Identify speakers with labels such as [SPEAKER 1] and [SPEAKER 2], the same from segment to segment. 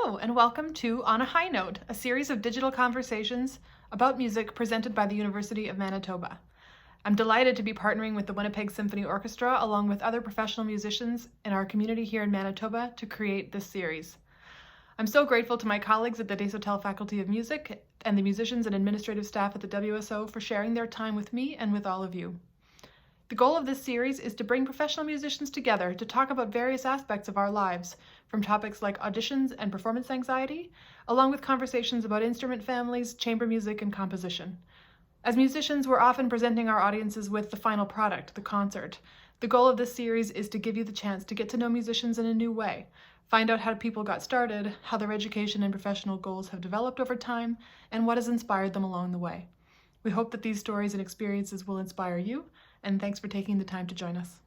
[SPEAKER 1] Hello, and welcome to On a High Note, a series of digital conversations about music presented by the University of Manitoba. I'm delighted to be partnering with the Winnipeg Symphony Orchestra along with other professional musicians in our community here in Manitoba to create this series. I'm so grateful to my colleagues at the Desautels Faculty of Music and the musicians and administrative staff at the WSO for sharing their time with me and with all of you. The goal of this series is to bring professional musicians together to talk about various aspects of our lives, from topics like auditions and performance anxiety, along with conversations about instrument families, chamber music, and composition. As musicians, we're often presenting our audiences with the final product, the concert. The goal of this series is to give you the chance to get to know musicians in a new way, find out how people got started, how their education and professional goals have developed over time, and what has inspired them along the way. We hope that these stories and experiences will inspire you, and thanks for taking the time to join us.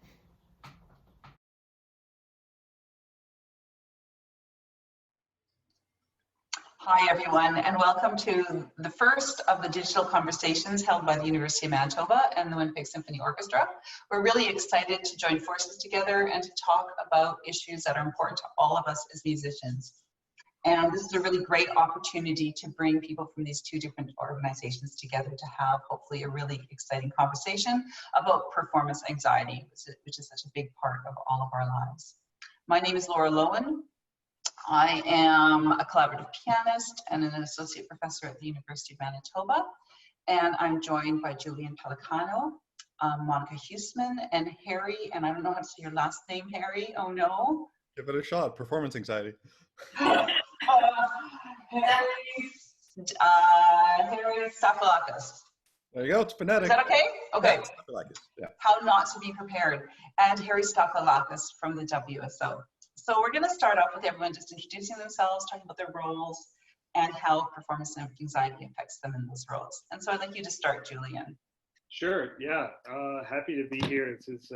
[SPEAKER 2] Hi, everyone, and welcome to the first of the digital conversations held by the University of Manitoba and the Winnipeg Symphony Orchestra. We're really excited to join forces together and to talk about issues that are important to all of us as musicians. And this is a really great opportunity to bring people from these two different organizations together to have hopefully a really exciting conversation about performance anxiety, which is such a big part of all of our lives. My name is Laura Loewen. I am a collaborative pianist and an associate professor at the University of Manitoba. And I'm joined by Julian Pellicano, Monica Huisman, and Harry, and I don't know how to say your last name, Harry, oh no.
[SPEAKER 3] Give it a shot, performance anxiety.
[SPEAKER 2] Harry Stafylakis.
[SPEAKER 3] There you go, it's phonetic.
[SPEAKER 2] Is that okay? Okay.
[SPEAKER 3] Stafylakis, yeah.
[SPEAKER 2] How not to be prepared. And Harry Stafylakis from the WSO. So we're going to start off with everyone just introducing themselves, talking about their roles, and how performance anxiety affects them in those roles. And so I'd like you to start, Julian.
[SPEAKER 4] Sure, yeah, happy to be here. This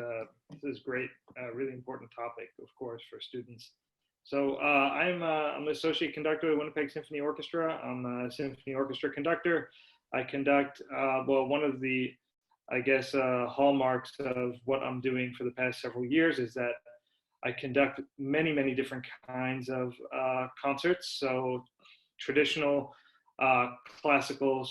[SPEAKER 4] is great, really important topic, of course, for students. So I'm an associate conductor at the Winnipeg Symphony Orchestra. I'm a symphony orchestra conductor. I conduct, well, one of the, I guess, hallmarks of what I'm doing for the past several years is that I conduct many, many different kinds of concerts. So traditional classical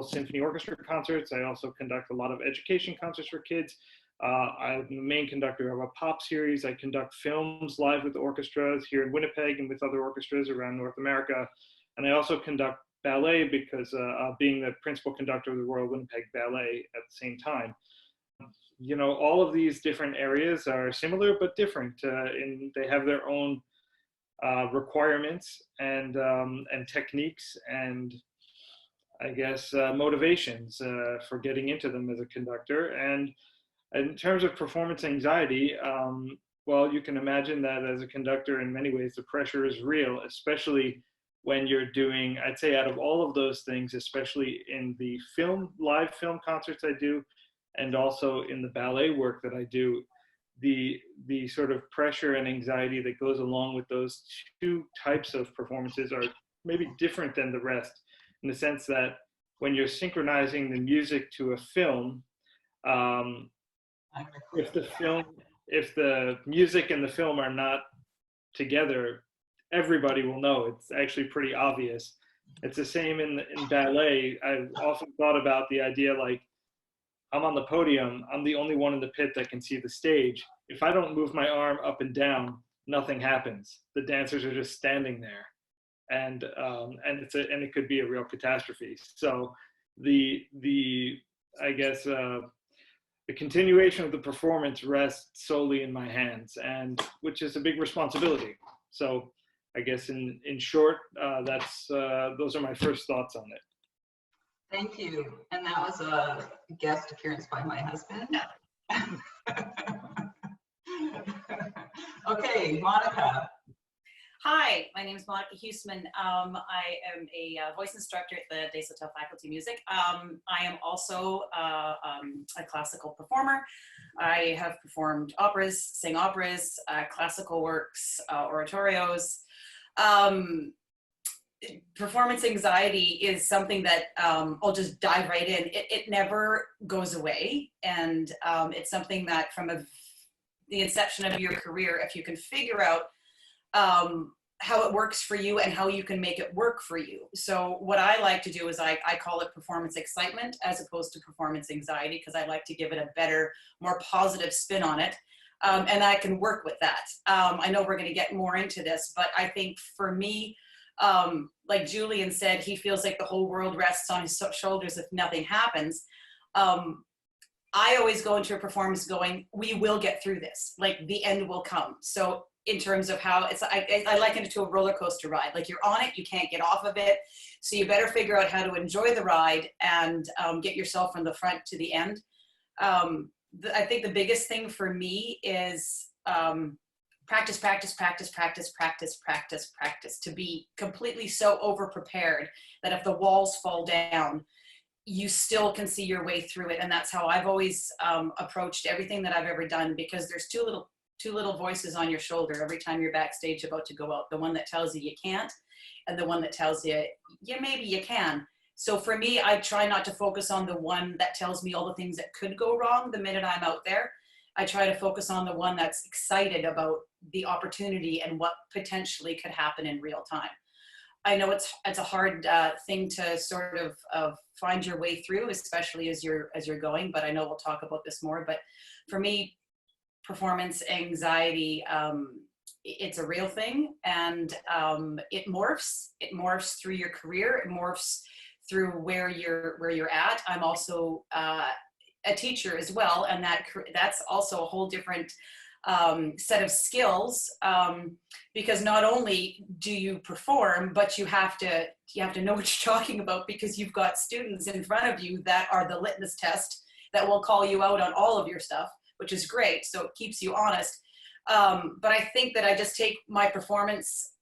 [SPEAKER 4] symphony orchestra concerts. I also conduct a lot of education concerts for kids. I'm the main conductor of a pop series. I conduct films live with orchestras here in Winnipeg and with other orchestras around North America. And I also conduct ballet because being the principal conductor of the Royal Winnipeg Ballet at the same time. You know, all of these different areas are similar but different they have their own requirements and techniques and I guess motivations for getting into them as a conductor. And in terms of performance anxiety, well, you can imagine that as a conductor in many ways the pressure is real, especially when you're doing, I'd say out of all of those things, especially in the live film concerts I do, and also in the ballet work that I do, the sort of pressure and anxiety that goes along with those two types of performances are maybe different than the rest, in the sense that when you're synchronizing the music to a film, if the music and the film are not together, everybody will know. It's actually pretty obvious. It's the same in ballet. I've often thought about the idea like, I'm on the podium, I'm the only one in the pit that can see the stage. If I don't move my arm up and down, nothing happens. The dancers are just standing there. And it could be a real catastrophe. So the continuation of the performance rests solely in my hands, and which is a big responsibility. So I guess in short, those are my first thoughts on it.
[SPEAKER 2] Thank you. And that was a guest appearance by my husband. Okay, Monica.
[SPEAKER 5] Hi, my name is Monica Huisman. I am a voice instructor at the Desautels Faculty of Music. I am also a classical performer. I have performed operas, sang operas, classical works, oratorios. Performance anxiety is something that I'll just dive right in. It never goes away, and it's something that from the inception of your career, if you can figure out how it works for you and how you can make it work for you. So what I like to do is I call it performance excitement as opposed to performance anxiety, because I like to give it a better, more positive spin on it. And I can work with that. I know we're going to get more into this, but I think for me, like Julian said, he feels like the whole world rests on his shoulders if nothing happens. I always go into a performance going, we will get through this. Like the end will come. So in terms of how it's, I liken it to a roller coaster ride. Like you're on it, you can't get off of it. So you better figure out how to enjoy the ride and get yourself from the front to the end. I think the biggest thing for me is practice, practice, practice, practice, practice, practice, practice, to be completely so over-prepared that if the walls fall down, you still can see your way through it. And that's how I've always approached everything that I've ever done, because there's two little voices on your shoulder every time you're backstage about to go out. The one that tells you you can't, and the one that tells you, yeah, maybe you can. So for me, I try not to focus on the one that tells me all the things that could go wrong the minute I'm out there. I try to focus on the one that's excited about the opportunity and what potentially could happen in real time. I know it's a hard thing to sort of find your way through, especially as you're going, but I know we'll talk about this more. But for me, performance anxiety, it's a real thing, and it morphs through your career. It morphs through where you're at. I'm also a teacher as well, and that's also a whole different set of skills, because not only do you perform, but you have to know what you're talking about, because you've got students in front of you that are the litmus test that will call you out on all of your stuff, which is great. So it keeps you honest. But I think that I just take my performance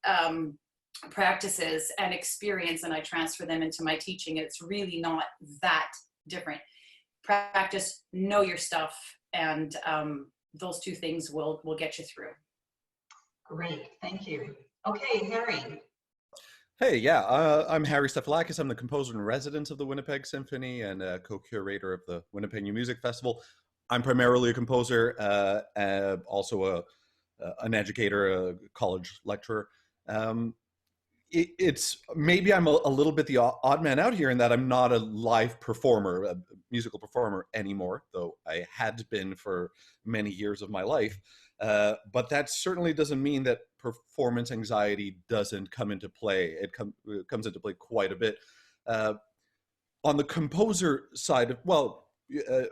[SPEAKER 5] practices and experience and I transfer them into my teaching. It's really not that different. Practice, know your stuff, and those two things will get you through.
[SPEAKER 2] Great, thank you. Okay, Harry.
[SPEAKER 3] Hey, yeah, I'm Harry Stafylakis. I'm the composer in residence of the Winnipeg Symphony and co-curator of the Winnipeg New Music Festival. I'm primarily a composer, also an educator, a college lecturer. It's maybe I'm a little bit the odd man out here in that I'm not a live performer, a musical performer anymore, though I had been for many years of my life. But that certainly doesn't mean that performance anxiety doesn't come into play. It comes into play quite a bit. On the composer side,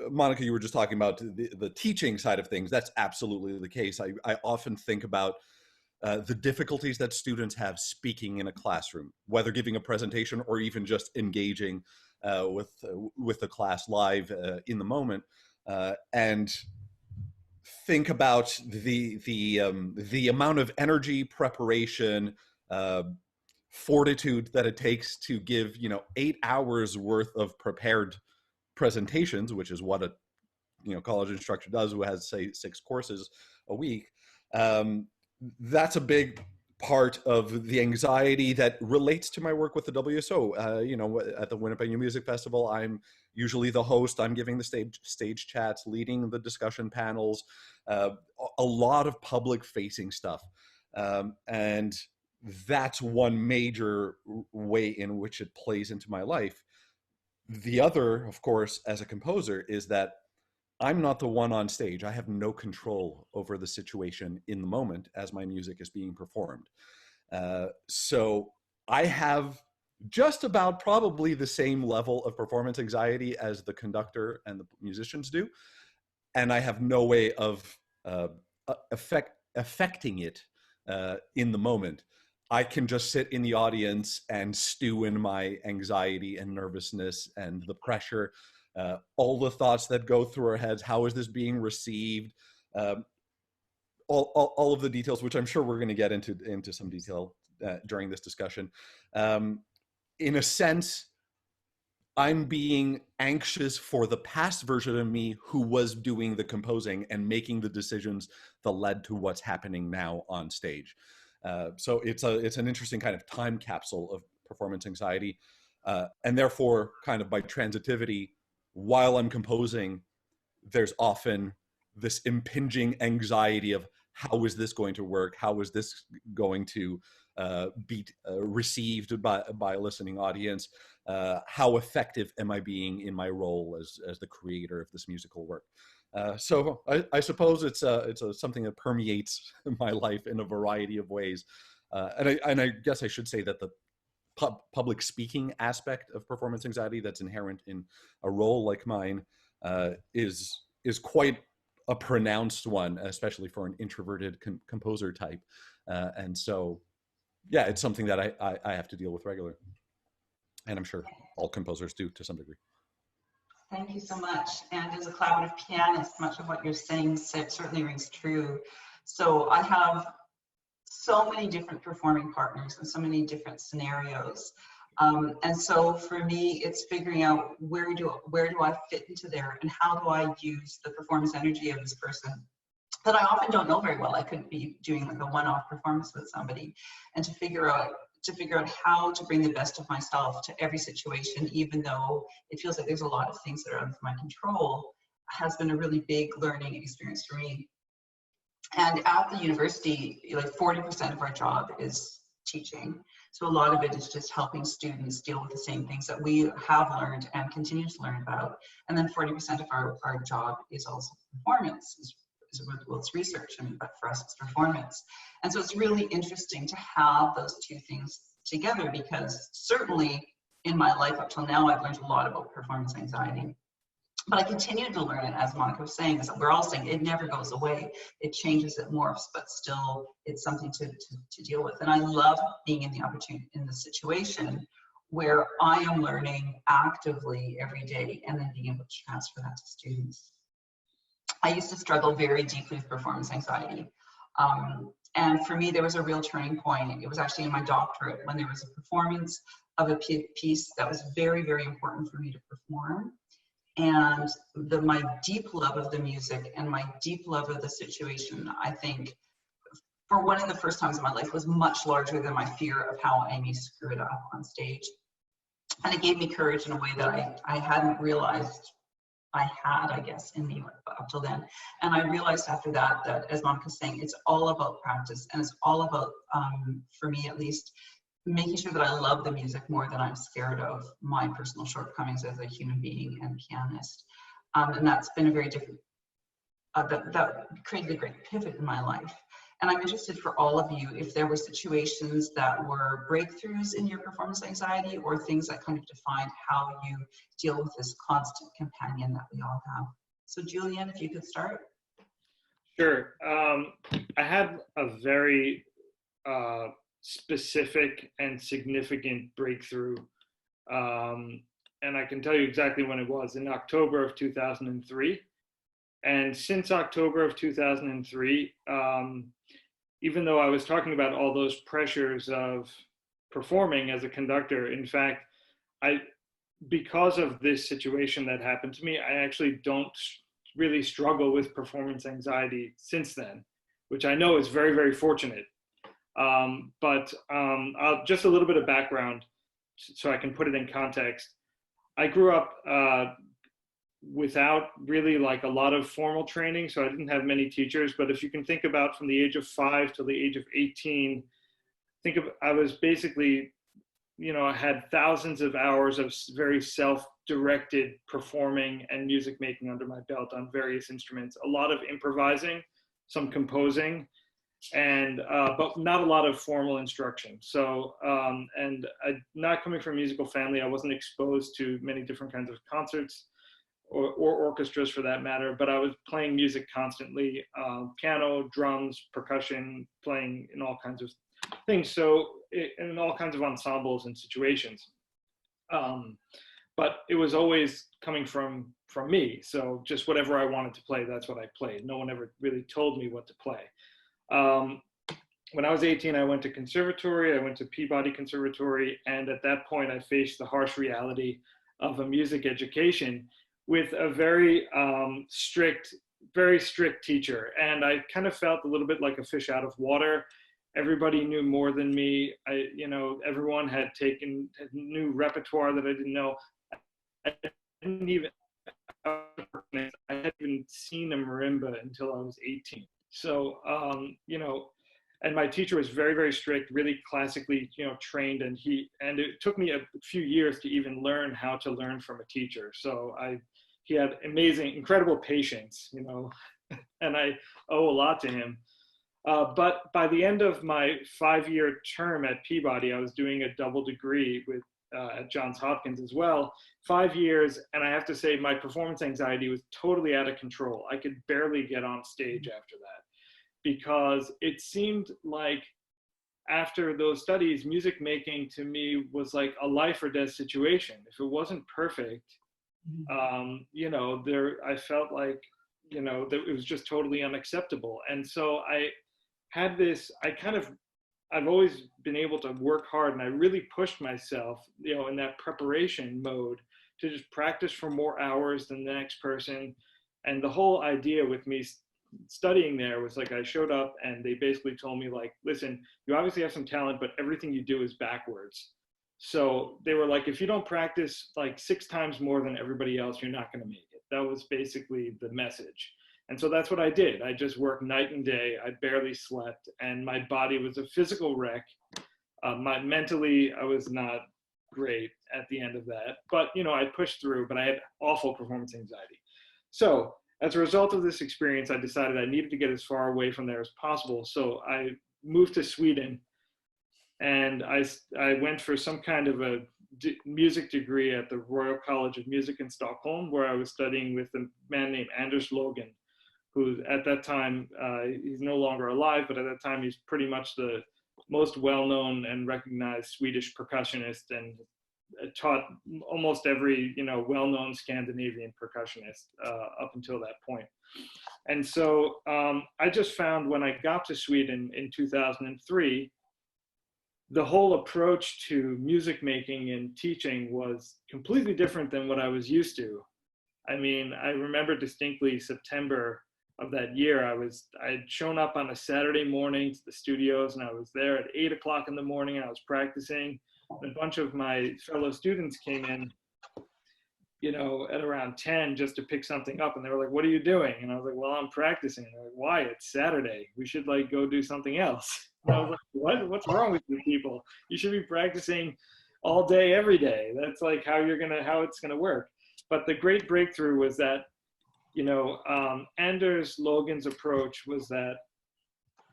[SPEAKER 3] Monica, you were just talking about the teaching side of things. That's absolutely the case. I often think about the difficulties that students have speaking in a classroom, whether giving a presentation or even just engaging with the class live in the moment, and think about the amount of energy, preparation, fortitude that it takes to give 8 hours worth of prepared presentations, which is what a college instructor does, who has, say, 6 courses a week. That's a big part of the anxiety that relates to my work with the WSO. At the Winnipeg New Music Festival, I'm usually the host. I'm giving the stage chats, leading the discussion panels, a lot of public-facing stuff. And that's one major way in which it plays into my life. The other, of course, as a composer, is that I'm not the one on stage. I have no control over the situation in the moment as my music is being performed. So I have just about probably the same level of performance anxiety as the conductor and the musicians do. And I have no way of affecting it in the moment. I can just sit in the audience and stew in my anxiety and nervousness and the pressure, all the thoughts that go through our heads. How is this being received? All of the details, which I'm sure we're going to get into some detail during this discussion. In a sense, I'm being anxious for the past version of me who was doing the composing and making the decisions that led to what's happening now on stage. So it's an interesting kind of time capsule of performance anxiety, and therefore, kind of by transitivity, while I'm composing, there's often this impinging anxiety of how is this going to work? How is this going to be received by a listening audience? How effective am I being in my role as the creator of this musical work? So I suppose it's something that permeates my life in a variety of ways. And I guess I should say that the public speaking aspect of performance anxiety that's inherent in a role like mine is quite a pronounced one, especially for an introverted composer type. And so, yeah, it's something that I have to deal with regularly. And I'm sure all composers do to some degree.
[SPEAKER 2] Thank you so much. And as a collaborative pianist, much of what you're saying certainly rings true. So I have so many different performing partners and so many different scenarios. And so for me, it's figuring out where do I fit into there, and how do I use the performance energy of this person that I often don't know very well. I could be doing like a one-off performance with somebody, and to figure out how to bring the best of myself to every situation, even though it feels like there's a lot of things that are out of my control, has been a really big learning experience for me. And at the university, like 40% of our job is teaching. So a lot of it is just helping students deal with the same things that we have learned and continue to learn about. And then 40% of our job is also performance, well, it's research, but for us it's performance. And so it's really interesting to have those two things together, because certainly in my life up till now, I've learned a lot about performance anxiety. But I continue to learn it, as Monica was saying, as we're all saying, it never goes away. It changes, it morphs, but still it's something to deal with. And I love being in the situation where I am learning actively every day and then being able to transfer that to students. I used to struggle very deeply with performance anxiety. And for me, there was a real turning point. It was actually in my doctorate, when there was a performance of a piece that was very, very important for me to perform. And my deep love of the music and my deep love of the situation, I think, for one of the first times in my life, was much larger than my fear of how I may screw it up on stage. And it gave me courage in a way that I hadn't realized I had, I guess, in me up till then. And I realized after that, as Monica's saying, it's all about practice, and it's all about, for me at least, making sure that I love the music more than I'm scared of my personal shortcomings as a human being and pianist. And that's been a very different, that created a great pivot in my life. And I'm interested for all of you, if there were situations that were breakthroughs in your performance anxiety, or things that kind of defined how you deal with this constant companion that we all have. So Julian, if you could start.
[SPEAKER 4] Sure. I had a very specific and significant breakthrough. And I can tell you exactly when it was, in October of 2003. And since October of 2003, even though I was talking about all those pressures of performing as a conductor, in fact, because of this situation that happened to me, I actually don't really struggle with performance anxiety since then, which I know is very, very fortunate. But just a little bit of background so I can put it in context. I grew up without really like a lot of formal training, so I didn't have many teachers. But if you can think about from the age of 5 to the age of 18, I was basically, I had thousands of hours of very self-directed performing and music making under my belt on various instruments, a lot of improvising, some composing, and but not a lot of formal instruction. So and not coming from a musical family, I wasn't exposed to many different kinds of concerts or orchestras for that matter, but I was playing music constantly, piano, drums, percussion, playing in all kinds of things, so in all kinds of ensembles and situations. But it was always coming from me, so just whatever I wanted to play, that's what I played. No one ever really told me what to play. When I was 18, I went to conservatory. I went to Peabody Conservatory, and at that point, I faced the harsh reality of a music education with a very strict teacher, and I kind of felt a little bit like a fish out of water. Everybody knew more than me. Everyone had new repertoire that I didn't know. I hadn't even seen a marimba until I was 18. So, you know, and my teacher was very, very strict, really classically, you know, trained, and it took me a few years to even learn how to learn from a teacher. So he had amazing, incredible patience, you know, and I owe a lot to him. But by the end of my 5-year term at Peabody, I was doing a double degree with at Johns Hopkins as well. 5 years, and I have to say my performance anxiety was totally out of control. I could barely get on stage after that, because it seemed like after those studies, music making to me was like a life or death situation. If it wasn't perfect, you know, I felt like, you know, that it was just totally unacceptable. And so I had this, I've always been able to work hard, and I really pushed myself, you know, in that preparation mode to just practice for more hours than the next person. And the whole idea with me studying there was like, I showed up and they basically told me like, listen, you obviously have some talent, but everything you do is backwards. So they were like, if you don't practice like 6 times more than everybody else, you're not going to make it. That was basically the message. And so that's what I did. I just worked night and day. I barely slept, and my body was a physical wreck. Mentally, I was not great at the end of that. But, you know, I pushed through, but I had awful performance anxiety. So as a result of this experience, I decided I needed to get as far away from there as possible. So I moved to Sweden, and I went for some kind of a music degree at the Royal College of Music in Stockholm, where I was studying with a man named Anders Logan, who at that time, he's no longer alive, but at that time he's pretty much the most well-known and recognized Swedish percussionist, and taught almost every, you know, well-known Scandinavian percussionist up until that point. And so I just found when I got to Sweden in 2003, the whole approach to music making and teaching was completely different than what I was used to. I mean, I remember distinctly September of that year, I had shown up on a Saturday morning to the studios, and I was there at 8 o'clock in the morning, and I was practicing. A bunch of my fellow students came in, you know, at around 10 just to pick something up, and they were like, what are you doing? And I was like, well, I'm practicing. And they're like, why? It's Saturday. We should like go do something else. And I was like, what's wrong with you people? You should be practicing all day, every day. That's like how it's gonna work. But the great breakthrough was that, you know, Anders Logan's approach was that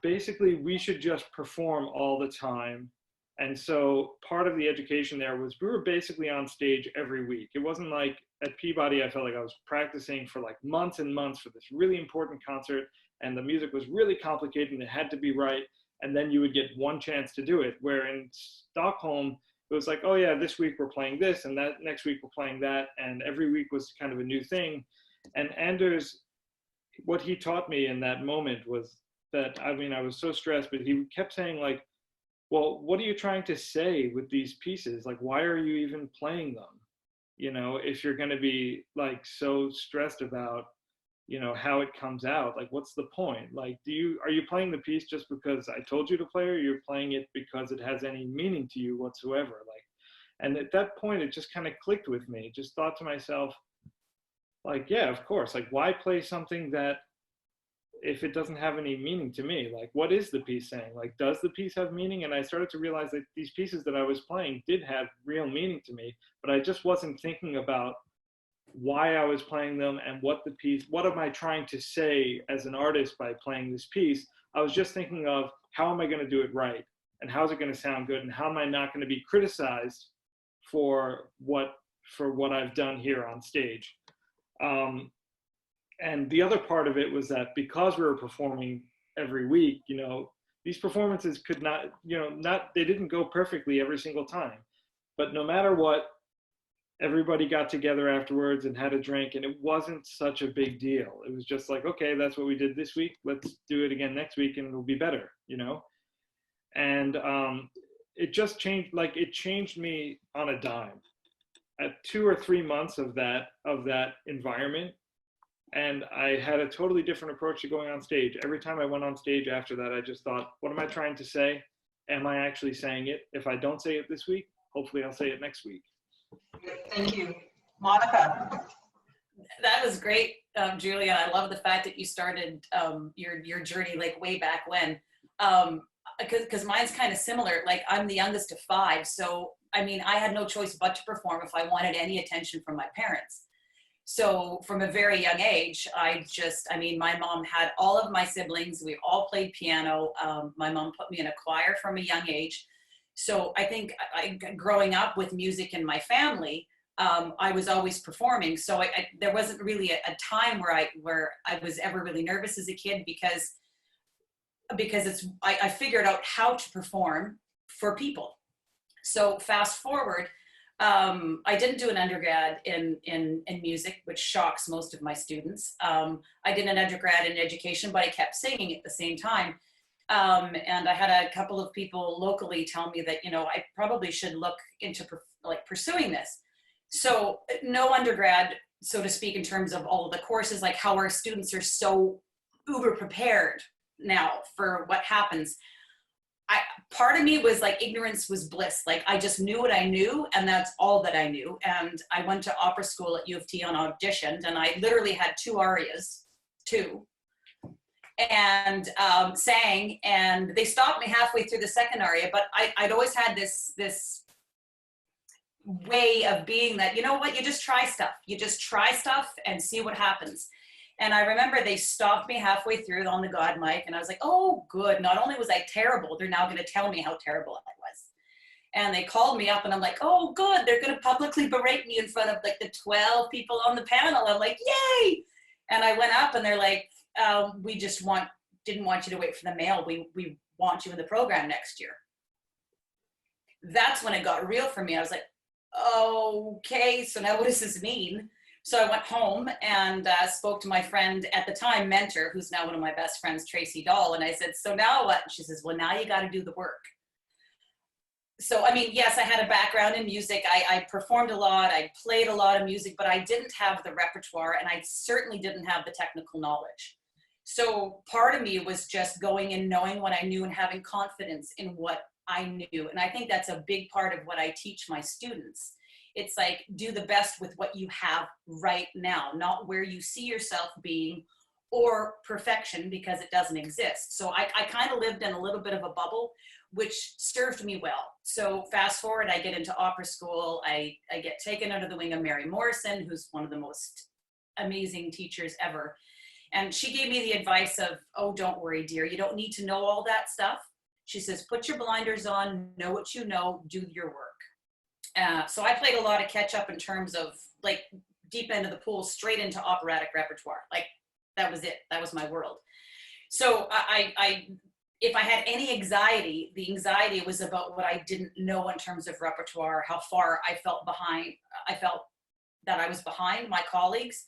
[SPEAKER 4] basically we should just perform all the time. And so part of the education there was we were basically on stage every week. It wasn't like at Peabody, I felt like I was practicing for like months and months for this really important concert, and the music was really complicated and it had to be right. And then you would get one chance to do it. Where in Stockholm, it was like, oh yeah, this week we're playing this, and that next week we're playing that. And every week was kind of a new thing. And Anders, what he taught me in that moment was that, I mean, I was so stressed, but he kept saying like, well, what are you trying to say with these pieces? Like, why are you even playing them? You know, if you're going to be like so stressed about, you know, how it comes out, like, what's the point? Like, are you playing the piece just because I told you to play, or you're playing it because it has any meaning to you whatsoever? Like, and at that point, it just kind of clicked with me. Just thought to myself, like, yeah, of course, like, why play something that if it doesn't have any meaning to me? Like, what is the piece saying? Like, does the piece have meaning? And I started to realize that these pieces that I was playing did have real meaning to me, but I just wasn't thinking about why I was playing them and what am I trying to say as an artist by playing this piece. I was just thinking of how am I going to do it right? And how is it going to sound good? And how am I not going to be criticized for what I've done here on stage? And the other part of it was that because we were performing every week, you know, these performances could not, you know, they didn't go perfectly every single time, but no matter what, everybody got together afterwards and had a drink, and it wasn't such a big deal. It was just like, okay, that's what we did this week. Let's do it again next week and it'll be better, you know? And it just changed, like, it changed me on a dime. At 2 or 3 months of that environment, and I had a totally different approach to going on stage. Every time I went on stage after that, I just thought, what am I trying to say? Am I actually saying it? If I don't say it this week, hopefully I'll say it next week.
[SPEAKER 2] Thank you. Monica.
[SPEAKER 5] That was great, Julian. I love the fact that you started your journey like way back when, because mine's kind of similar. Like I'm the youngest of 5, so I mean I had no choice but to perform if I wanted any attention from my parents. So from a very young age, I mean, my mom had all of my siblings. We all played piano. My mom put me in a choir from a young age. So I think growing up with music in my family, I was always performing. So there wasn't really a time where I was ever really nervous as a kid because I figured out how to perform for people. So fast forward, I didn't do an undergrad in music, which shocks most of my students. I did an undergrad in education, but I kept singing at the same time. And I had a couple of people locally tell me that, I probably should look into pursuing this. So no undergrad, so to speak, in terms of all of the courses, like how our students are so uber prepared now for what happens. Part of me was like, ignorance was bliss. Like I just knew what I knew, and that's all that I knew. And I went to opera school at U of T and auditioned, and I literally had 2 arias, and sang, and they stopped me halfway through the second aria. But I'd always had this way of being that, you know what, you just try stuff and see what happens. And I remember they stopped me halfway through on the God mic, and I was like, oh, good. Not only was I terrible, they're now going to tell me how terrible I was. And they called me up, and I'm like, oh, good. They're going to publicly berate me in front of like the 12 people on the panel. I'm like, yay. And I went up, and they're like, we just didn't want you to wait for the mail. We want you in the program next year. That's when it got real for me. I was like, okay, so now what does this mean? So I went home and spoke to my friend at the time, mentor, who's now one of my best friends, Tracy Dahl. And I said, so now what? She says, well, now you got to do the work. So, I mean, yes, I had a background in music. I performed a lot. I played a lot of music, but I didn't have the repertoire, and I certainly didn't have the technical knowledge. So part of me was just going and knowing what I knew and having confidence in what I knew. And I think that's a big part of what I teach my students. It's like, do the best with what you have right now, not where you see yourself being or perfection, because it doesn't exist. So I kind of lived in a little bit of a bubble, which served me well. So fast forward, I get into opera school. I get taken under the wing of Mary Morrison, who's one of the most amazing teachers ever. And she gave me the advice of, oh, don't worry, dear. You don't need to know all that stuff. She says, put your blinders on, know what you know, do your work. So I played a lot of catch up in terms of like deep end of the pool, straight into operatic repertoire. Like that was it. That was my world. So if I had any anxiety, the anxiety was about what I didn't know in terms of repertoire, how far I felt behind. I felt that I was behind my colleagues,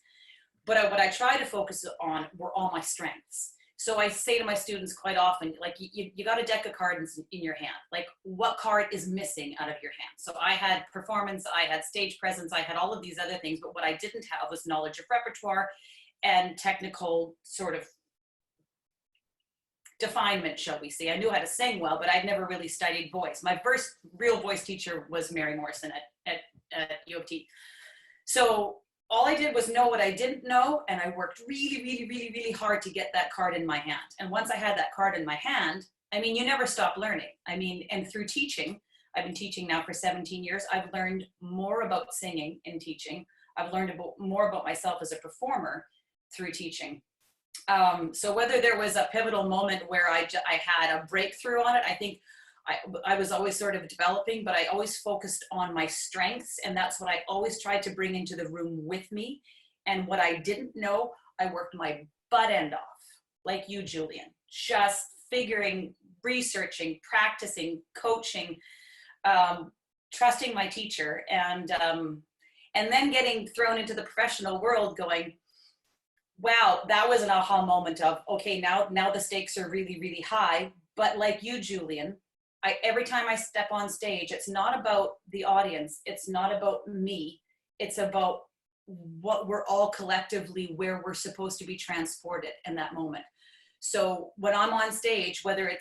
[SPEAKER 5] but what I tried to focus on were all my strengths. So I say to my students quite often, like, you got a deck of cards in your hand. Like, what card is missing out of your hand? So I had performance, I had stage presence, I had all of these other things, but what I didn't have was knowledge of repertoire and technical sort of definement, shall we say. I knew how to sing well, but I'd never really studied voice. My first real voice teacher was Mary Morrison at U of T. So all I did was know what I didn't know, and I worked really, really, really, really hard to get that card in my hand. And once I had that card in my hand, I mean, you never stop learning. I mean, and through teaching, I've been teaching now for 17 years, I've learned more about singing in teaching. I've learned more about myself as a performer through teaching. So whether there was a pivotal moment where I had a breakthrough on it, I think I was always sort of developing, but I always focused on my strengths, and that's what I always tried to bring into the room with me. And what I didn't know, I worked my butt end off, like you, Julian, just figuring, researching, practicing, coaching, trusting my teacher, and then getting thrown into the professional world going, wow, that was an aha moment of, okay, now the stakes are really, really high. But like you, Julian, every time I step on stage, it's not about the audience. It's not about me. It's about what we're all collectively, where we're supposed to be transported in that moment. So when I'm on stage, whether if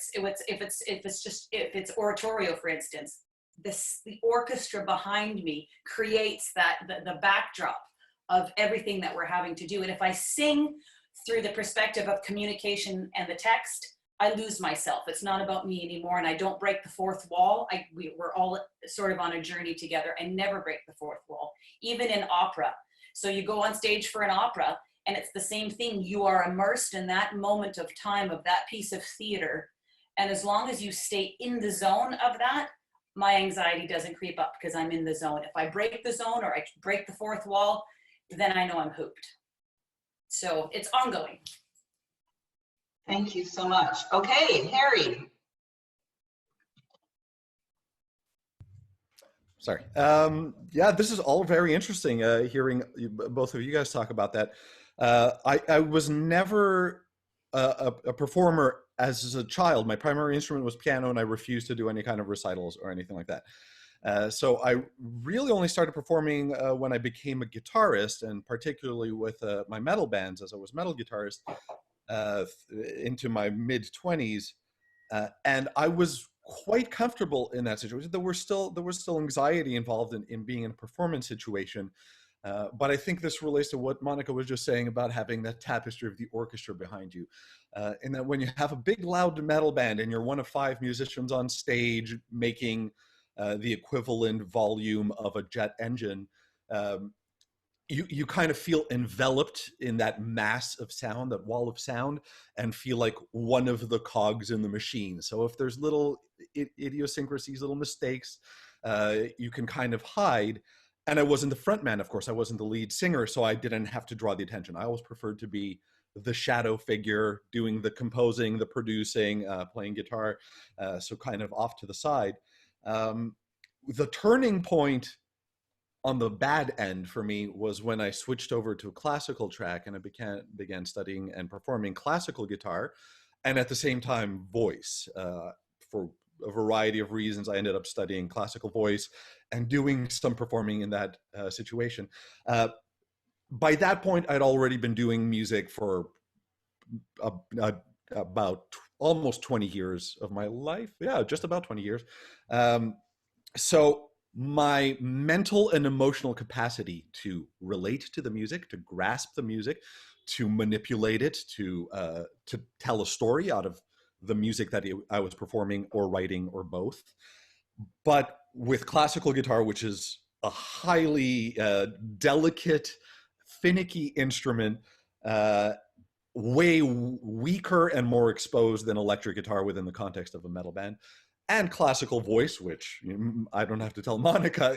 [SPEAKER 5] it's oratorio, for instance, the orchestra behind me creates the backdrop of everything that we're having to do. And if I sing through the perspective of communication and the text, I lose myself. It's not about me anymore, and I don't break the fourth wall. We're all sort of on a journey together. I never break the fourth wall, even in opera. So you go on stage for an opera, and it's the same thing. You are immersed in that moment of time of that piece of theater. And as long as you stay in the zone of that, my anxiety doesn't creep up because I'm in the zone. If I break the zone or I break the fourth wall, then I know I'm hooped. So it's ongoing.
[SPEAKER 2] Thank you so much. Okay, Harry.
[SPEAKER 3] Sorry. Yeah, this is all very interesting, hearing both of you guys talk about that. I was never a performer as a child. My primary instrument was piano, and I refused to do any kind of recitals or anything like that. So I really only started performing when I became a guitarist, and particularly with my metal bands, as I was metal guitarist into my mid-20s. And I was quite comfortable in that situation. There was still anxiety involved in being in a performance situation. But I think this relates to what Monica was just saying about having that tapestry of the orchestra behind you. And that when you have a big, loud metal band and you're one of 5 musicians on stage making the equivalent volume of a jet engine, you kind of feel enveloped in that mass of sound, that wall of sound, and feel like one of the cogs in the machine. So if there's little idiosyncrasies, little mistakes, you can kind of hide. And I wasn't the front man, of course. I wasn't the lead singer, so I didn't have to draw the attention. I always preferred to be the shadow figure, doing the composing, the producing, playing guitar, so kind of off to the side. The turning point on the bad end for me was when I switched over to a classical track, and I began studying and performing classical guitar, and at the same time voice. For a variety of reasons, I ended up studying classical voice and doing some performing in that situation. By that point, I'd already been doing music for about almost 20 years of my life. Yeah, just about 20 years. So my mental and emotional capacity to relate to the music, to grasp the music, to manipulate it, to tell a story out of the music that I was performing or writing or both. But with classical guitar, which is a highly delicate, finicky instrument, way weaker and more exposed than electric guitar within the context of a metal band, and classical voice, which I don't have to tell Monica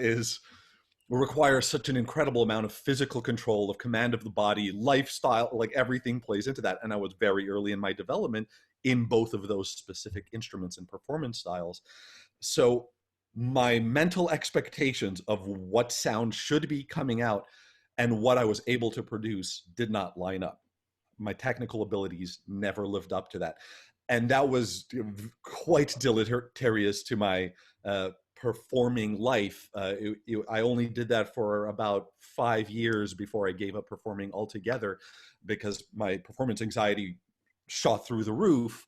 [SPEAKER 3] requires such an incredible amount of physical control, of command of the body, lifestyle, like everything plays into that. And I was very early in my development in both of those specific instruments and performance styles. So my mental expectations of what sound should be coming out and what I was able to produce did not line up. My technical abilities never lived up to that. And that was quite deleterious to my performing life. I only did that for about 5 years before I gave up performing altogether, because my performance anxiety shot through the roof.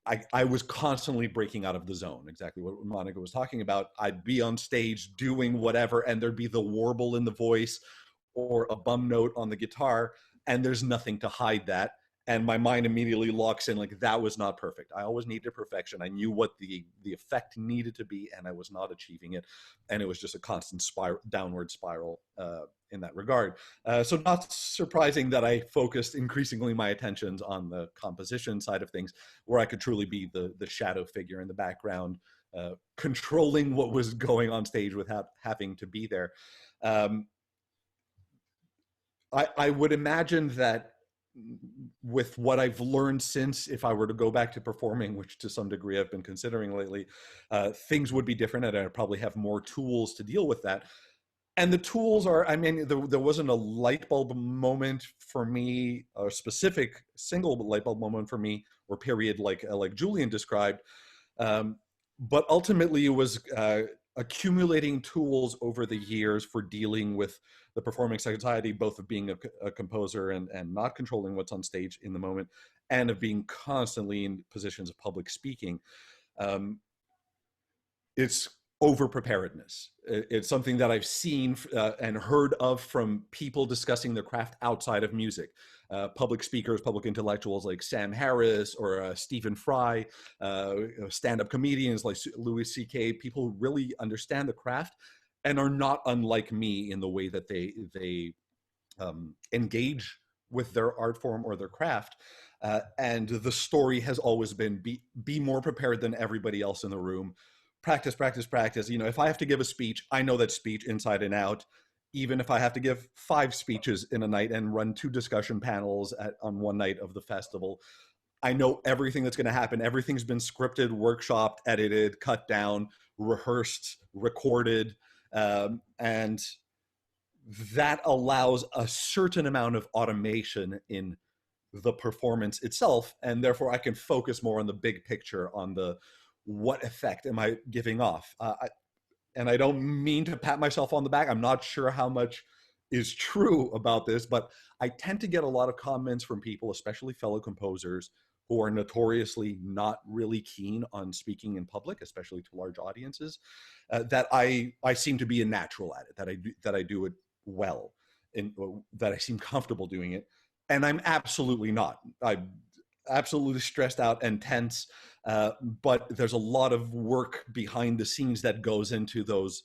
[SPEAKER 3] I was constantly breaking out of the zone, exactly what Monica was talking about. I'd be on stage doing whatever, and there'd be the warble in the voice or a bum note on the guitar, and there's nothing to hide that. And my mind immediately locks in, like, that was not perfect. I always needed perfection. I knew what the effect needed to be, and I was not achieving it. And it was just a constant downward spiral in that regard. So not surprising that I focused increasingly my attentions on the composition side of things, where I could truly be the shadow figure in the background, controlling what was going on stage without having to be there. I would imagine that with what I've learned since, if I were to go back to performing, which to some degree I've been considering lately, things would be different, and I'd probably have more tools to deal with that. And the tools are, I mean, there wasn't a light bulb moment for me, a specific single light bulb moment for me, or period like Julian described. But ultimately it was accumulating tools over the years for dealing with the performance anxiety, both of being a composer and not controlling what's on stage in the moment, and of being constantly in positions of public speaking. It's over-preparedness. It's something that I've seen and heard of from people discussing their craft outside of music. Public speakers, public intellectuals like Sam Harris or Stephen Fry, stand-up comedians like Louis C.K., people who really understand the craft and are not unlike me in the way that they engage with their art form or their craft. And the story has always been be more prepared than everybody else in the room. Practice, practice, practice. You know, if I have to give a speech, I know that speech inside and out. Even if I have to give 5 speeches in a night and run 2 discussion panels on one night of the festival, I know everything that's going to happen. Everything's been scripted, workshopped, edited, cut down, rehearsed, recorded, and that allows a certain amount of automation in the performance itself, and therefore I can focus more on the big picture, on the what effect am I giving off. And I don't mean to pat myself on the back. I'm not sure how much is true about this, but I tend to get a lot of comments from people, especially fellow composers, who are notoriously not really keen on speaking in public, especially to large audiences, that I seem to be a natural at it, that I do it well, and that I seem comfortable doing it. And I'm absolutely not. I'm absolutely stressed out and tense, but there's a lot of work behind the scenes that goes into those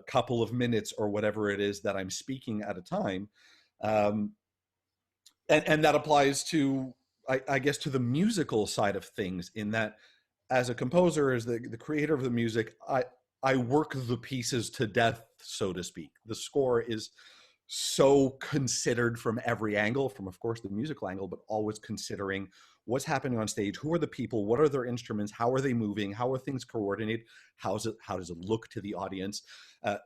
[SPEAKER 3] couple of minutes or whatever it is that I'm speaking at a time. And that applies to, I guess, to the musical side of things, in that as a composer, as the creator of the music, I work the pieces to death, so to speak. The score is so considered from every angle, from of course the musical angle, but always considering what's happening on stage, who are the people, what are their instruments, how are they moving, how are things coordinated, how does it look to the audience.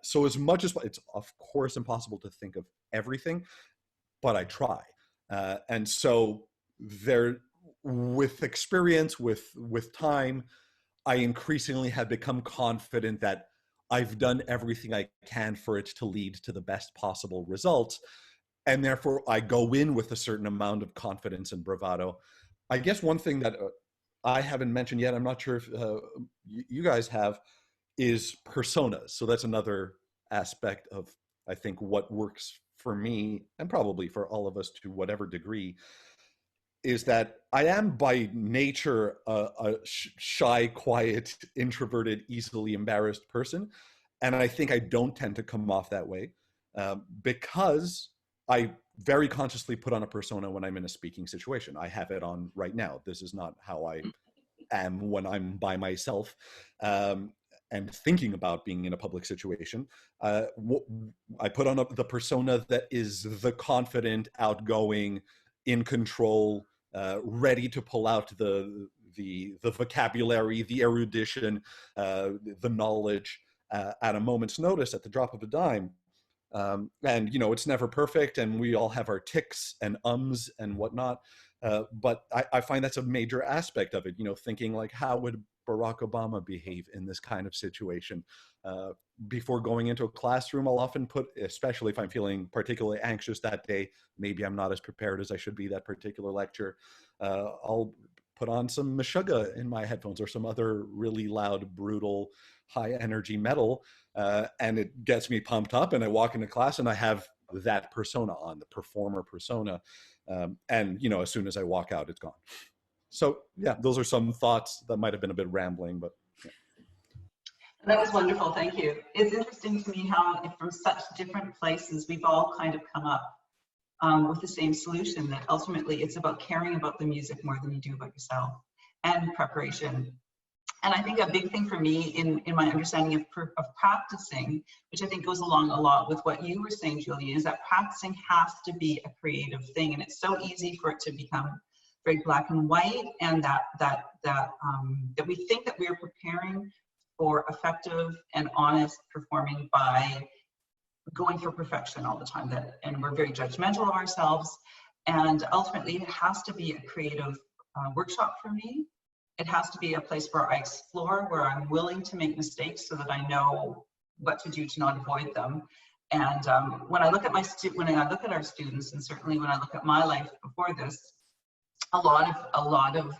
[SPEAKER 3] So as much as it's of course impossible to think of everything, but I try. And so there, with experience, with time, I increasingly have become confident that I've done everything I can for it to lead to the best possible results. And therefore I go in with a certain amount of confidence and bravado. I guess one thing that I haven't mentioned yet, I'm not sure if you guys have, is personas. So that's another aspect of, I think, what works for me, and probably for all of us to whatever degree, is that I am by nature a shy, quiet, introverted, easily embarrassed person. And I think I don't tend to come off that way because I very consciously put on a persona when I'm in a speaking situation. I have it on right now. This is not how I am when I'm by myself and thinking about being in a public situation. I put on the persona that is the confident, outgoing, in control, ready to pull out the vocabulary, the erudition, the knowledge at a moment's notice, at the drop of a dime. And, you know, it's never perfect, and we all have our tics and ums and whatnot. But I find that's a major aspect of it, you know, thinking like, how would Barack Obama behave in this kind of situation? Before going into a classroom, I'll often put, especially if I'm feeling particularly anxious that day, maybe I'm not as prepared as I should be that particular lecture, I'll put on some Meshuggah in my headphones or some other really loud, brutal, high energy metal, and it gets me pumped up, and I walk into class and I have that persona on, the performer persona. And, you know, as soon as I walk out, it's gone. So yeah, those are some thoughts that might have been a bit rambling, but yeah.
[SPEAKER 2] That was wonderful, thank you. It's interesting to me how from such different places we've all kind of come up with the same solution, that ultimately it's about caring about the music more than you do about yourself, and preparation. And I think a big thing for me in my understanding of practicing, which I think goes along a lot with what you were saying, Julian, is that practicing has to be a creative thing. And it's so easy for it to become very black and white, and that we think that we're preparing for effective and honest performing by going for perfection all the time, and we're very judgmental of ourselves. And ultimately it has to be a creative workshop for me. It has to be a place where I explore, where I'm willing to make mistakes so that I know what to do to not avoid them. And when I look at our students, and certainly when I look at my life before this, a lot of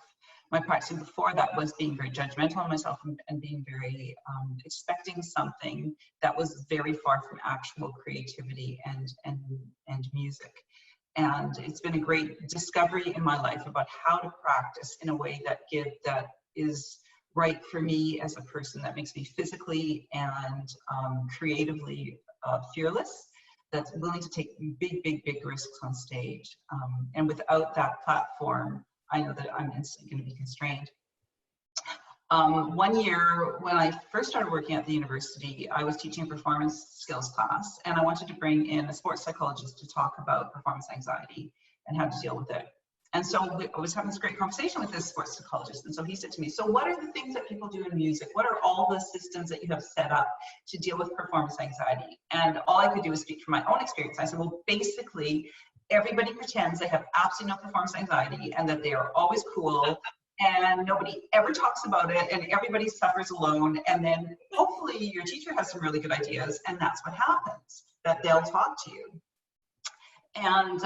[SPEAKER 2] my practicing before that was being very judgmental on myself and being very expecting something that was very far from actual creativity and music. And it's been a great discovery in my life about how to practice in a way that is right for me as a person, that makes me physically and creatively fearless, that's willing to take big risks on stage. And without that platform, I know that I'm instantly going to be constrained. 1 year, when I first started working at the university, I was teaching a performance skills class, and I wanted to bring in a sports psychologist to talk about performance anxiety and how to deal with it. And so I was having this great conversation with this sports psychologist, and so he said to me, so what are the things that people do in music? What are all the systems that you have set up to deal with performance anxiety? And all I could do was speak from my own experience. I said, well, basically, everybody pretends they have absolutely no performance anxiety and that they are always cool, and nobody ever talks about it, and everybody suffers alone. And then hopefully your teacher has some really good ideas, and that's what happens, that they'll talk to you. And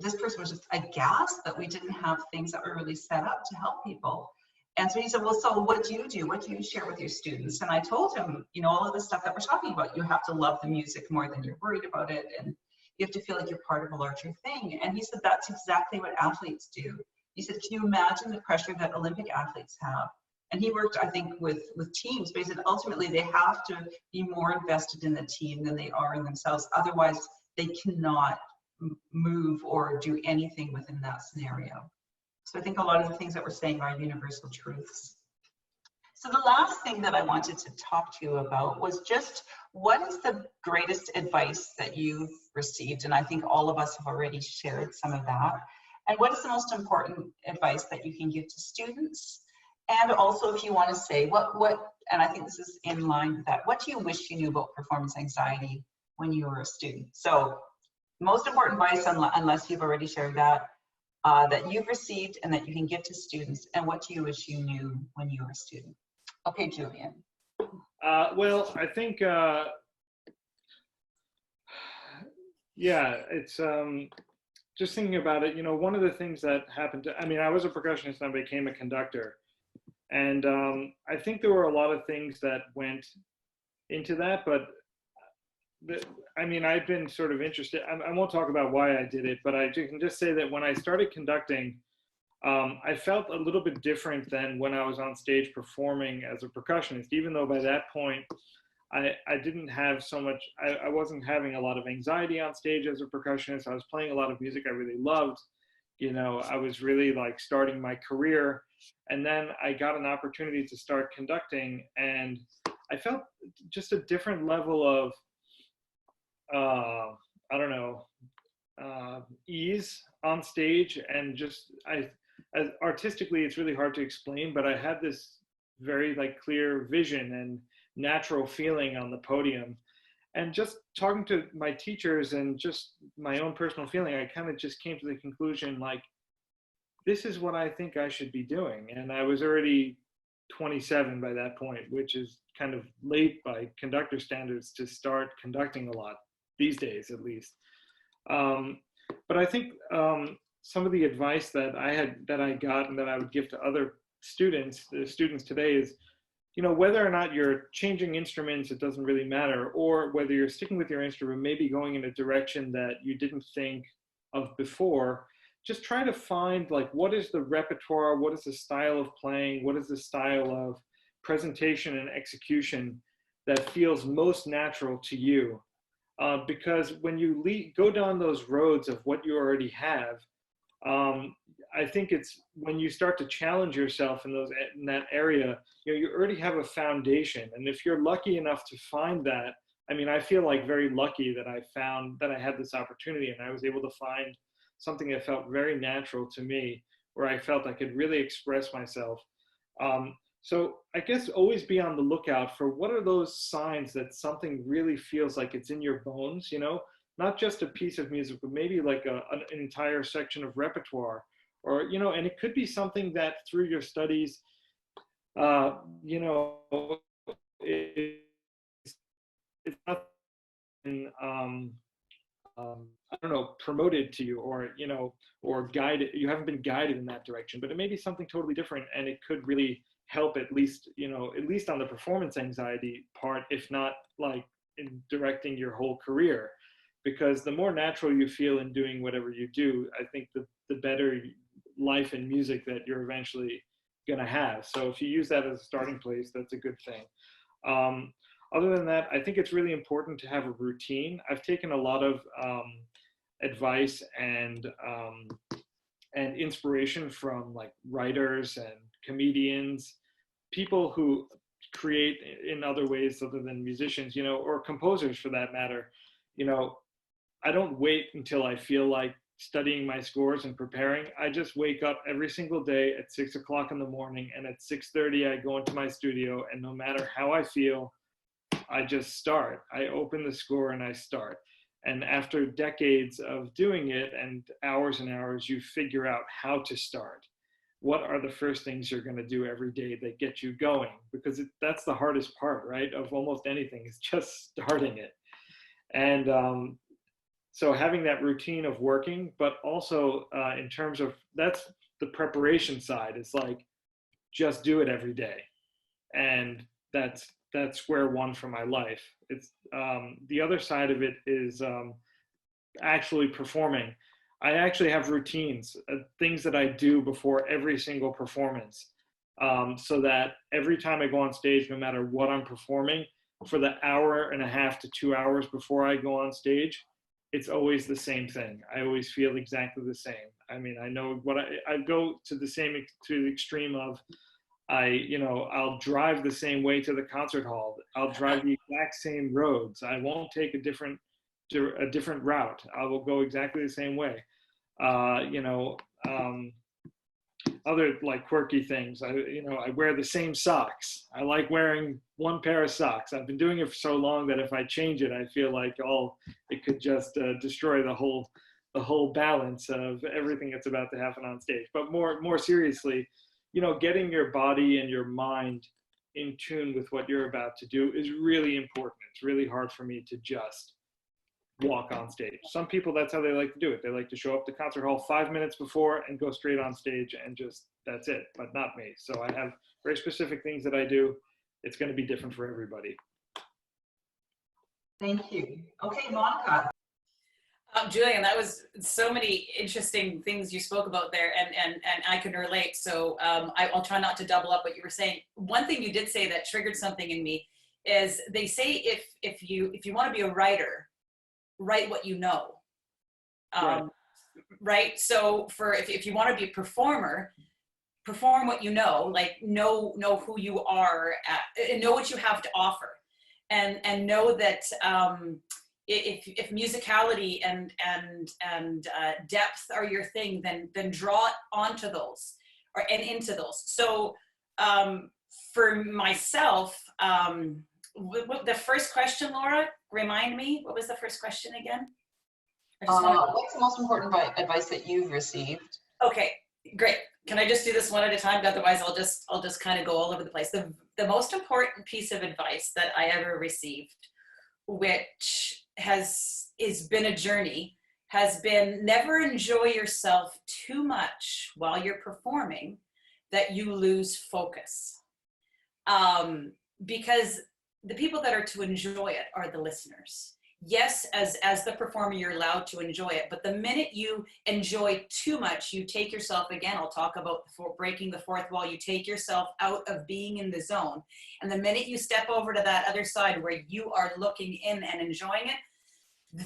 [SPEAKER 2] this person was just aghast that we didn't have things that were really set up to help people. And so he said, well, so what do you do? What do you share with your students? And I told him, you know, all of the stuff that we're talking about. You have to love the music more than you're worried about it, and you have to feel like you're part of a larger thing. And he said, that's exactly what athletes do. He said, can you imagine the pressure that Olympic athletes have? And he worked, I think, with teams, but he said, ultimately, they have to be more invested in the team than they are in themselves. Otherwise, they cannot move or do anything within that scenario. So I think a lot of the things that we're saying are universal truths. So the last thing that I wanted to talk to you about was just what is the greatest advice that you've received? And I think all of us have already shared some of that. And what is the most important advice that you can give to students? And also, if you want to say and I think this is in line with that, what do you wish you knew about performance anxiety when you were a student? So most important advice, unless you've already shared that, that you've received and that you can give to students, and what do you wish you knew when you were a student? Okay, Julian.
[SPEAKER 4] Well, I think, yeah, it's just thinking about it, you know, one of the things that happened I was a percussionist and I became a conductor. And I think there were a lot of things that went into that, but I've been sort of interested. I won't talk about why I did it, but I can just say that when I started conducting, I felt a little bit different than when I was on stage performing as a percussionist, even though by that point, I didn't have so much, I wasn't having a lot of anxiety on stage as a percussionist. I was playing a lot of music I really loved. You know, I was really like starting my career. And then I got an opportunity to start conducting, and I felt just a different level of, ease on stage. And just, artistically, it's really hard to explain, but I had this very like clear vision and natural feeling on the podium. And just talking to my teachers and just my own personal feeling, I kind of just came to the conclusion, like, this is what I think I should be doing. And I was already 27 by that point, which is kind of late by conductor standards to start conducting a lot, these days at least. But I think some of the advice that I got and that I would give to other students, the students today, is, you know, whether or not you're changing instruments, it doesn't really matter, or whether you're sticking with your instrument, maybe going in a direction that you didn't think of before. Just try to find, like, what is the repertoire, what is the style of playing, what is the style of presentation and execution that feels most natural to you. Because when you go down those roads of what you already have, I think it's when you start to challenge yourself in that area, you know, you already have a foundation. And if you're lucky enough to find that, I feel like very lucky that I had this opportunity, and I was able to find something that felt very natural to me, where I felt I could really express myself. So I guess always be on the lookout for what are those signs that something really feels like it's in your bones, you know, not just a piece of music, but maybe like an entire section of repertoire, or, you know, and it could be something that through your studies, you know, it's not in, I don't know, promoted to you, or, you know, or guided, you haven't been guided in that direction, but it may be something totally different, and it could really help, at least, you know, at least on the performance anxiety part, if not like in directing your whole career. Because the more natural you feel in doing whatever you do, I think the better life in music that you're eventually going to have. So if you use that as a starting place, that's a good thing. Other than that, I think it's really important to have a routine. I've taken a lot of advice and inspiration from like writers and comedians, people who create in other ways other than musicians, you know, or composers for that matter. You know, I don't wait until I feel like studying my scores and preparing. I just wake up every single day at 6 o'clock in the morning, and at 6:30 I go into my studio, and no matter how I feel, I just start. I open the score and I start. And after decades of doing it and hours, you figure out how to start. What are the first things you're going to do every day that get you going? Because that's the hardest part, right, of almost anything, is just starting it. And so having that routine of working, but also in terms of, that's the preparation side. It's like, just do it every day. And that's square one for my life. It's the other side of it is actually performing. I actually have routines, things that I do before every single performance, so that every time I go on stage, no matter what I'm performing, for the hour and a half to 2 hours before I go on stage, it's always the same thing. I always feel exactly the same. I mean, I know what I go to the extreme of, I'll drive the same way to the concert hall. I'll drive the exact same roads. I won't take a different route. I will go exactly the same way. Other like quirky things. I wear the same socks. I like wearing one pair of socks. I've been doing it for so long that if I change it, I feel like it could just destroy the whole balance of everything that's about to happen on stage. But more seriously, getting your body and your mind in tune with what you're about to do is really important. It's really hard for me to just walk on stage. Some people, that's how they like to do it. They like to show up to concert hall 5 minutes before and go straight on stage and just, that's it, but not me. So I have very specific things that I do. It's going to be different for everybody.
[SPEAKER 2] Thank you. Okay, Monica.
[SPEAKER 5] Julian, that was so many interesting things you spoke about there, and I can relate. So I'll try not to double up what you were saying. One thing you did say that triggered something in me is, they say if you want to be a writer, write what you know. Right. So if you want to be a performer, perform what you know, like know who you are, and know what you have to offer, and know that if musicality and depth are your thing, then draw onto those and into those. So for myself, the first question, Laura, remind me, what was the first question again?
[SPEAKER 2] What's the most important advice that you've received?
[SPEAKER 5] Okay, great. Can I just do this one at a time? Otherwise, I'll just kind of go all over the place. The most important piece of advice that I ever received, which has been a journey, has been never enjoy yourself too much while you're performing that you lose focus. Because the people that are to enjoy it are the listeners. Yes, as the performer, you're allowed to enjoy it, but the minute you enjoy too much, you take yourself, again, I'll talk about breaking the fourth wall, you take yourself out of being in the zone. And the minute you step over to that other side where you are looking in and enjoying it,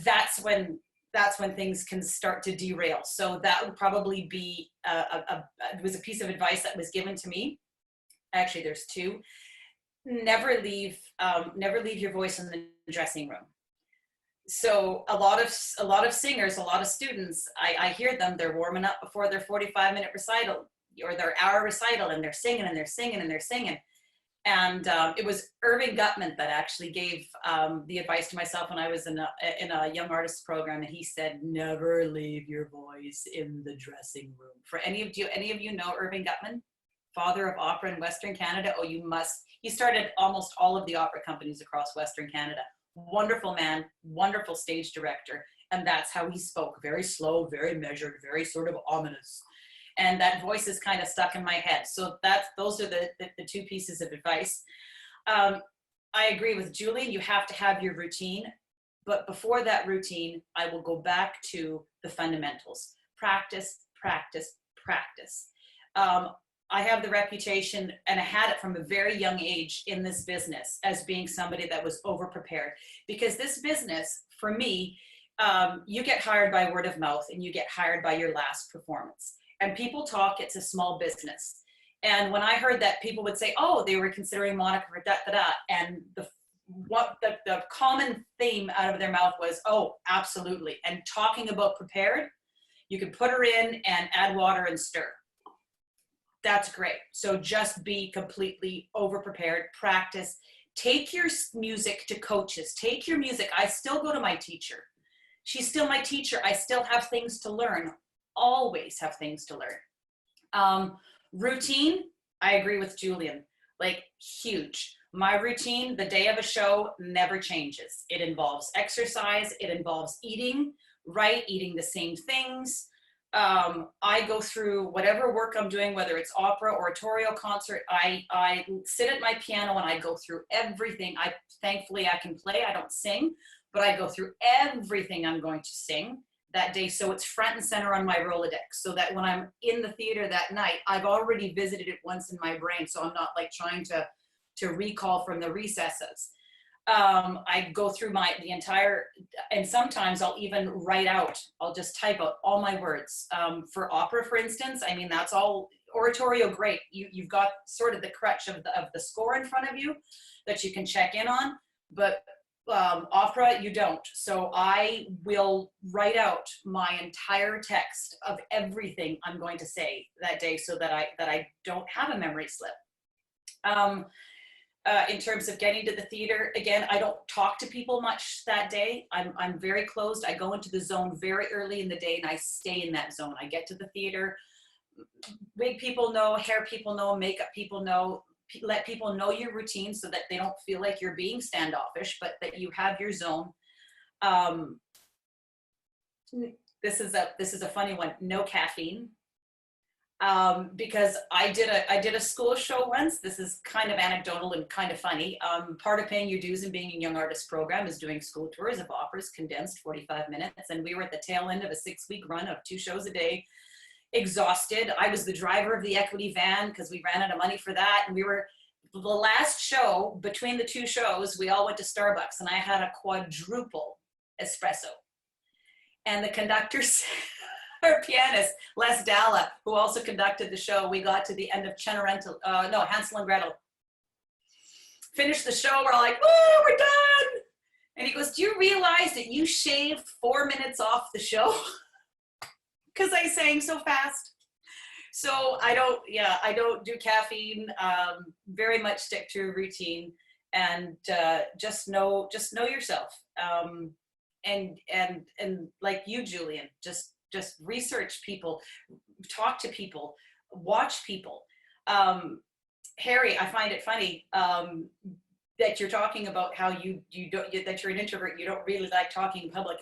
[SPEAKER 5] that's when things can start to derail. So that would probably be it was a piece of advice that was given to me. Actually, there's two. Never leave your voice in the dressing room. So a lot of singers, a lot of students, I hear them, they're warming up before their 45-minute recital or their hour recital, and they're singing and they're singing and they're singing. And it was Irving Gutman that actually gave the advice to myself when I was in a young artist program, and he said, never leave your voice in the dressing room. For any of you know Irving Gutman, father of opera in Western Canada? Oh, you must. He started almost all of the opera companies across Western Canada. Wonderful man, wonderful stage director, And that's how he spoke, very slow, very measured, very sort of ominous. And that voice is kind of stuck in my head. So those are the two pieces of advice. I agree with Julian, you have to have your routine. But before that routine, I will go back to the fundamentals. Practice, practice, practice. I have the reputation, and I had it from a very young age in this business, as being somebody that was over-prepared. Because this business, for me, you get hired by word of mouth, and you get hired by your last performance. And people talk, it's a small business. And when I heard that people would say, oh, they were considering Monica for da-da-da, and the common theme out of their mouth was, oh, absolutely. And talking about prepared, you can put her in and add water and stir. That's great. So just be completely over-prepared, practice. Take your music to coaches. Take your music. I still go to my teacher. She's still my teacher. I still have things to learn. Always have things to learn. Routine, I agree with Julian, like huge. My routine, the day of a show, never changes. It involves exercise. It involves eating, right? Eating the same things. I go through whatever work I'm doing, whether it's opera, oratorio, concert. I sit at my piano and I go through everything. Thankfully I can play. I don't sing, but I go through everything I'm going to sing that day. So it's front and center on my Rolodex, so that when I'm in the theater that night, I've already visited it once in my brain. So I'm not like trying to recall from the recesses. I go through the entire, and sometimes I'll even write out, I'll just type out all my words. For opera, for instance, I mean, that's all oratorio, great. You've got sort of the crutch of the score in front of you that you can check in on, but opera, you don't. So I will write out my entire text of everything I'm going to say that day, so that I don't have a memory slip. In terms of getting to the theater, again, I don't talk to people much that day. I'm very closed. I go into the zone very early in the day and I stay in that zone. I get to the theater. Wig people know, hair people know, makeup people know. Let people know your routine so that they don't feel like you're being standoffish, but that you have your zone. This is a funny one. No caffeine. Because I did a school show once. This is kind of anecdotal and kind of funny. Part of paying your dues and being a young artist program is doing school tours of operas, condensed 45 minutes. And we were at the tail end of a 6-week run of 2 shows a day, exhausted. I was the driver of the equity van because we ran out of money for that. And we were, the last show, between the 2 shows, we all went to Starbucks and I had a quadruple espresso. And the conductor said, our pianist, Les Dalla, who also conducted the show, we got to the end of Hansel and Gretel. Finished the show, we're all like, oh, we're done. And he goes, do you realize that you shaved 4 minutes off the show? Because I sang so fast. So I don't do caffeine, very much stick to a routine, and just know yourself. And like you, Julian, just research people, talk to people, watch people. Harry, I find it funny that you're talking about how that you're an introvert, you don't really like talking in public.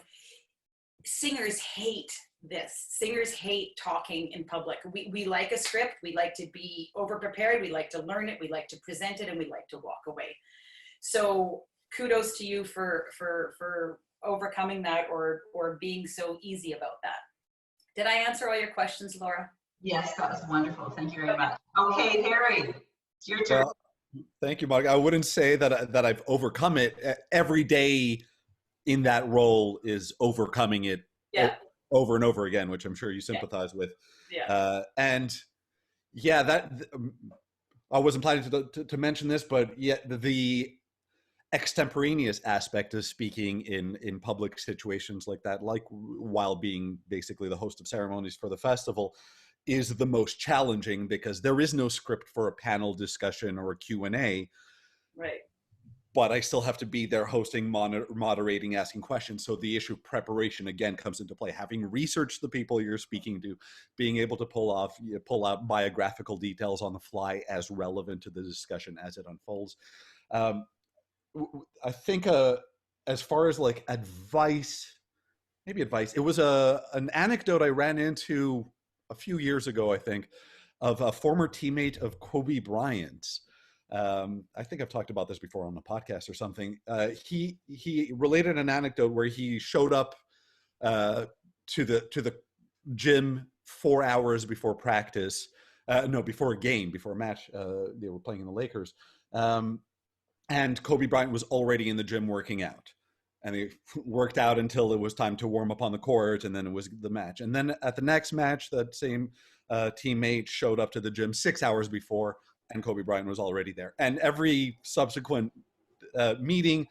[SPEAKER 5] Singers hate this. Singers hate talking in public. We like a script, we like to be over-prepared, we like to learn it, we like to present it, and we like to walk away. So kudos to you for overcoming that, or being so easy about that. Did I answer all your questions, Laura?
[SPEAKER 2] Yes, that was wonderful. Thank you very much. Okay, Harry, it's your turn.
[SPEAKER 3] Well, thank you, Monica. I wouldn't say that I've overcome it. Every day in that role is overcoming it over and over again, which I'm sure you sympathize with.
[SPEAKER 5] Yeah.
[SPEAKER 3] And yeah, that I wasn't planning to mention this, but yet the extemporaneous aspect of speaking in public situations like that, like while being basically the host of ceremonies for the festival, is the most challenging, because there is no script for a panel discussion or a Q&A.
[SPEAKER 5] Right.
[SPEAKER 3] But I still have to be there hosting, moderating, asking questions. So the issue of preparation again comes into play. Having researched the people you're speaking to, being able to pull out biographical details on the fly as relevant to the discussion as it unfolds. I think as far as like advice, maybe advice. It was an anecdote I ran into a few years ago, I think, of a former teammate of Kobe Bryant's. I think I've talked about this before on the podcast or something. He related an anecdote where he showed up to the gym 4 hours before practice. No, before a game, before a match. They were playing in the Lakers, and Kobe Bryant was already in the gym working out. And they worked out until it was time to warm up on the court, and then it was the match. And then at the next match, that same teammate showed up to the gym 6 hours before, and Kobe Bryant was already there. And every subsequent meeting,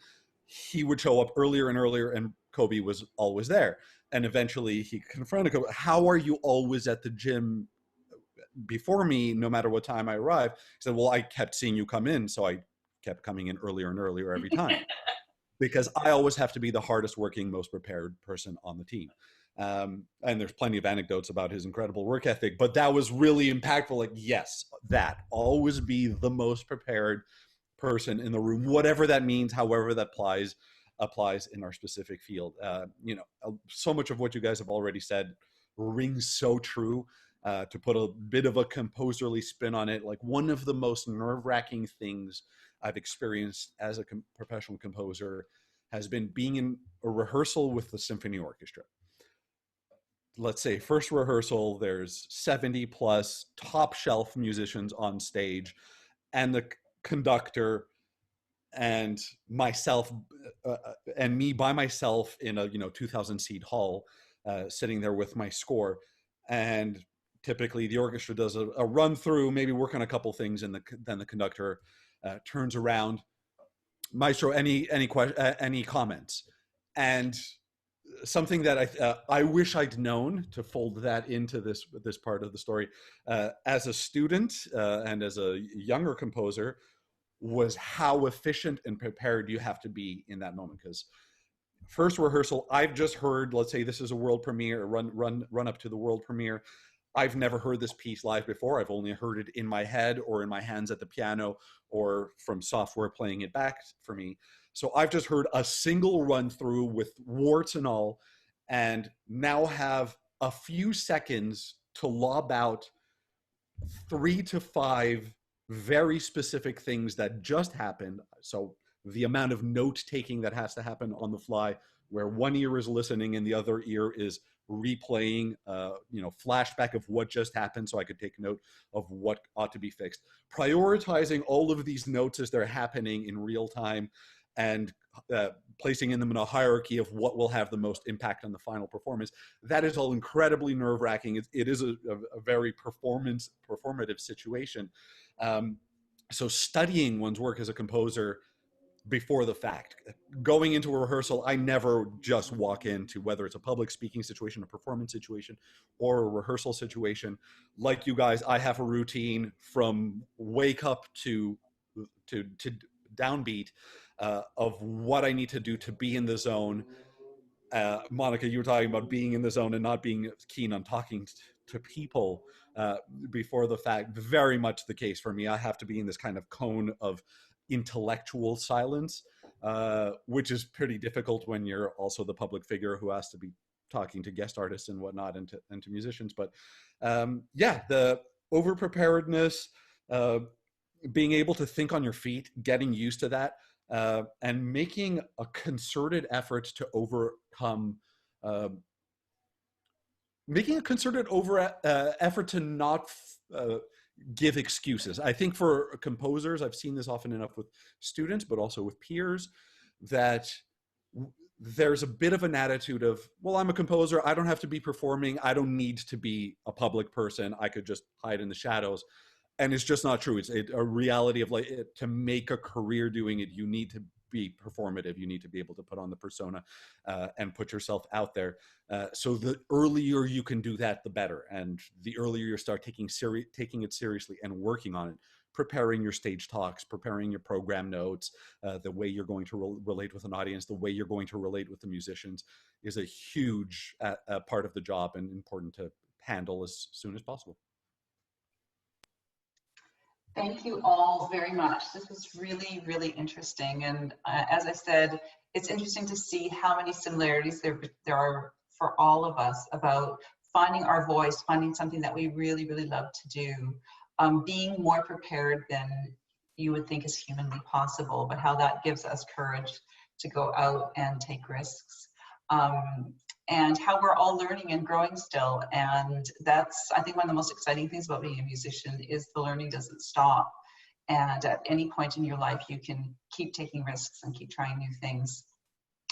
[SPEAKER 3] he would show up earlier and earlier, and Kobe was always there. And eventually he confronted Kobe, how are you always at the gym before me, no matter what time I arrived? He said, well, I kept seeing you come in, so I kept coming in earlier and earlier every time. Because I always have to be the hardest working, most prepared person on the team. And there's plenty of anecdotes about his incredible work ethic, but that was really impactful. Like, yes, that always be the most prepared person in the room, whatever that means, however that applies in our specific field. So much of what you guys have already said rings so true. To put a bit of a composerly spin on it, like one of the most nerve-wracking things I've experienced as a professional composer has been being in a rehearsal with the symphony orchestra. Let's say first rehearsal, there's 70 plus top shelf musicians on stage, and the conductor and myself and me by myself in a 2,000 seat hall, sitting there with my score. And typically the orchestra does a run through, maybe work on a couple things, and then the conductor turns around, maestro, any comments? And something that I wish I'd known to fold that into this part of the story as a student and as a younger composer was how efficient and prepared you have to be in that moment. Because first rehearsal, I've just heard, let's say this is a world premiere, run up to the world premiere. I've never heard this piece live before. I've only heard it in my head or in my hands at the piano or from software playing it back for me. So I've just heard a single run through with warts and all, and now have a few seconds to lob out 3 to 5 very specific things that just happened. So the amount of note taking that has to happen on the fly, where one ear is listening and the other ear is replaying, flashback of what just happened, so I could take note of what ought to be fixed. Prioritizing all of these notes as they're happening in real time, and placing them in a hierarchy of what will have the most impact on the final performance. That is all incredibly nerve-wracking. It is a very performative situation. So studying one's work as a composer before the fact, going into a rehearsal, I never just walk into, whether it's a public speaking situation, a performance situation, or a rehearsal situation. Like you guys, I have a routine from wake up to downbeat of what I need to do to be in the zone. Monica, you were talking about being in the zone and not being keen on talking to people before the fact. Very much the case for me. I have to be in this kind of cone of intellectual silence, which is pretty difficult when you're also the public figure who has to be talking to guest artists and whatnot, and to musicians. But the over preparedness, being able to think on your feet, getting used to that, and making a concerted effort to overcome, effort to not give excuses. I think for composers, I've seen this often enough with students, but also with peers, that there's a bit of an attitude of, well, I'm a composer, I don't have to be performing, I don't need to be a public person, I could just hide in the shadows. And it's just not true. It's a reality of, like, to make a career doing it, you need to be performative. You need to be able to put on the persona and put yourself out there. So the earlier you can do that, the better. And the earlier you start taking it seriously and working on it, preparing your stage talks, preparing your program notes, the way you're going to relate with an audience, the way you're going to relate with the musicians, is a huge part of the job, and important to handle as soon as possible.
[SPEAKER 2] Thank you all very much. This was really, really interesting. And as I said, it's interesting to see how many similarities there are for all of us about finding our voice, finding something that we really, really love to do, being more prepared than you would think is humanly possible, but how that gives us courage to go out and take risks. And how we're all learning and growing still. And that's, I think, one of the most exciting things about being a musician is the learning doesn't stop. And at any point in your life, you can keep taking risks and keep trying new things.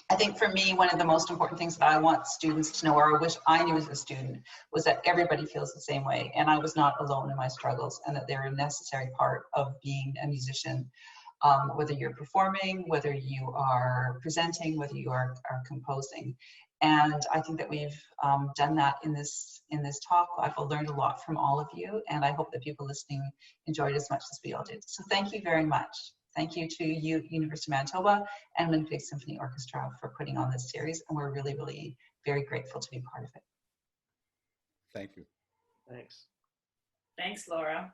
[SPEAKER 2] I think for me, one of the most important things that I want students to know, or I wish I knew as a student, was that everybody feels the same way. And I was not alone in my struggles, and that they're a necessary part of being a musician. Whether you're performing, whether you are presenting, whether you are composing. And I think that we've done that in this talk. I've learned a lot from all of you, and I hope that people listening enjoyed as much as we all did. So thank you very much. Thank you to you, University of Manitoba and Winnipeg Symphony Orchestra, for putting on this series, and we're really, really very grateful to be part of it.
[SPEAKER 3] Thank you.
[SPEAKER 4] Thanks.
[SPEAKER 5] Thanks, Laura.